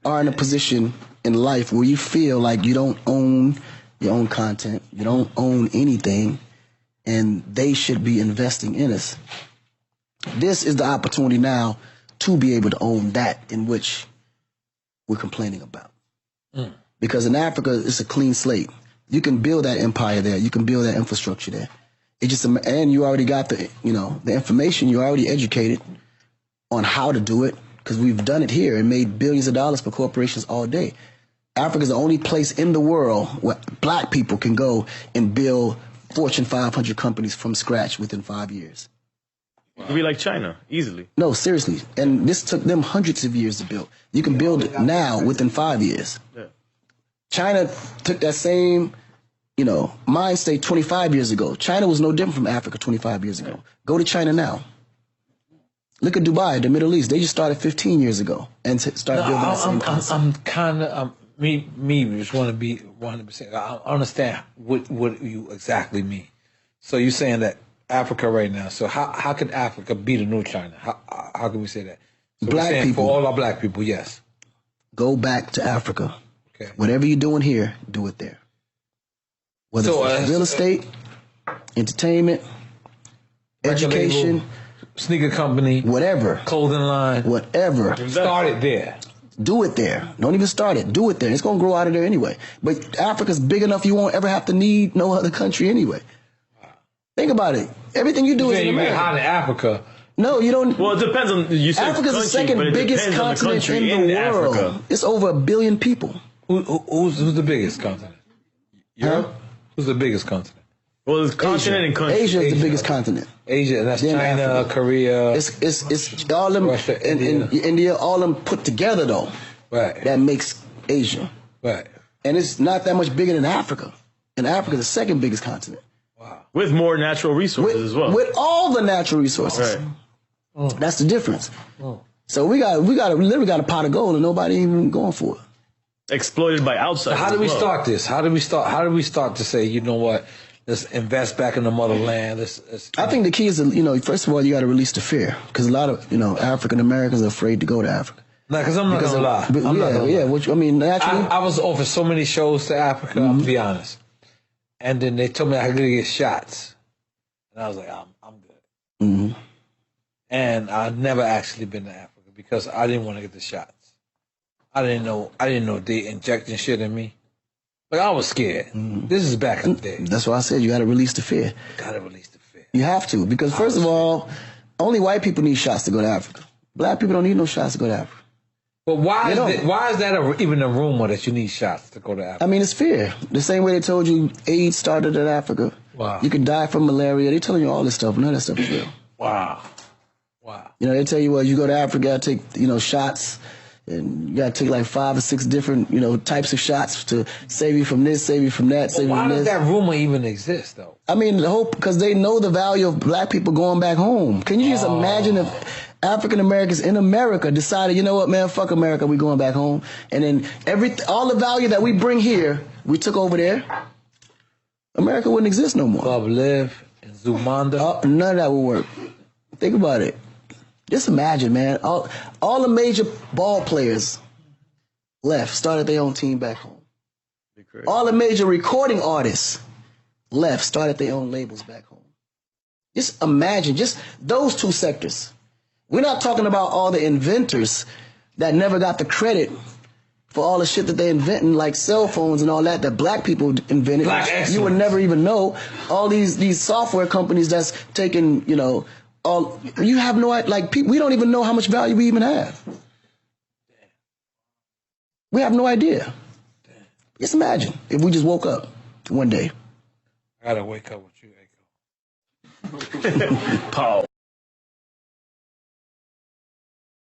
are in a position in life where you feel like you don't own your own content, you don't own anything, and they should be investing in us. This is the opportunity now to be able to own that in which we're complaining about. Because in Africa, it's a clean slate. You can build that empire there. You can build that infrastructure there. It just, and you already got the, the information. You're already educated on how to do it, because we've done it here and made billions of dollars for corporations all day. Africa is the only place in the world where black people can go and build Fortune 500 companies from scratch within 5 years. It could be like China, easily. No, seriously. And this took them hundreds of years to build. You can build it now within 5 years. Yeah. China took that same, mind state 25 years ago. China was no different from Africa 25 years ago. Go to China now. Look at Dubai, the Middle East. They just started 15 years ago and started building that same concept. I'm kind of, me just want to be 100%. I understand what you exactly mean. So you're saying that Africa right now, so how can Africa be the new China? How can we say that? So black people. For all our black people, yes. Go back to Africa. Okay. Whatever you're doing here, do it there. Whether it's real estate, entertainment, education, label, sneaker company, whatever, clothing line, whatever. Start it there. Do it there. Don't even start it. Do it there. It's going to grow out of there anyway. But Africa's big enough you won't ever have to need no other country anyway. Think about it. Everything you do is in America. You get hot in Africa. No, you don't. Well, it depends on, you said Africa's the second biggest continent in the world. Africa. It's over 1 billion people. Who's the biggest continent? Europe? Huh? Who's the biggest continent? Well, it's continent and country. Asia is the biggest continent. Asia, and that's China, Africa. Korea. It's all them, Russia, India, all them put together though. Right. That makes Asia. Right. And it's not that much bigger than Africa. And Africa's the second biggest continent. Wow. With more natural resources as well. With all the natural resources. Right. That's the difference. So we literally got a pot of gold and nobody even going for it. Exploited by outsiders. So how do we start this? How do we start to say, you know what? Let's invest back in the motherland. I think the key is, first of all, you got to release the fear, because a lot of, African Americans are afraid to go to Africa. No, because I'm not gonna lie. Naturally. I was offered so many shows to Africa. I'll be honest. And then they told me I could get shots, and I was like, I'm good. And I've never actually been to Africa because I didn't want to get the shots. I didn't know they injecting shit in me. Like, I was scared. This is back in the day. That's why I said you got to release the fear. Got to release the fear. You have to, because first of all, only white people need shots to go to Africa. Black people don't need no shots to go to Africa. But why is that even a rumor that you need shots to go to Africa? I mean, it's fear. The same way they told you AIDS started in Africa. Wow. You could die from malaria. They're telling you all this stuff. None of that stuff is real. Wow. They tell you, well, you go to Africa, you got to take, shots. And you got to take like 5 or 6 different, types of shots to save you from this, save you from that, save you from this. Why does that rumor even exist, though? I mean, because they know the value of black people going back home. Can you just imagine if African Americans in America decided, you know what, man, fuck America, we going back home. And then all the value that we bring here, we took over there. America wouldn't exist no more. Club Live and Zumanda. None of that would work. Think about it. Just imagine, man, all the major ball players left, started their own team back home. All the major recording artists left, started their own labels back home. Just imagine, just those 2 sectors. We're not talking about all the inventors that never got the credit for all the shit that they invented, like cell phones and all that black people invented. You would never even know. All these software companies that's taking, you have no idea, we don't even know how much value we even have. We have no idea. Just imagine if we just woke up one day. I gotta wake up with you, Akon. Paul.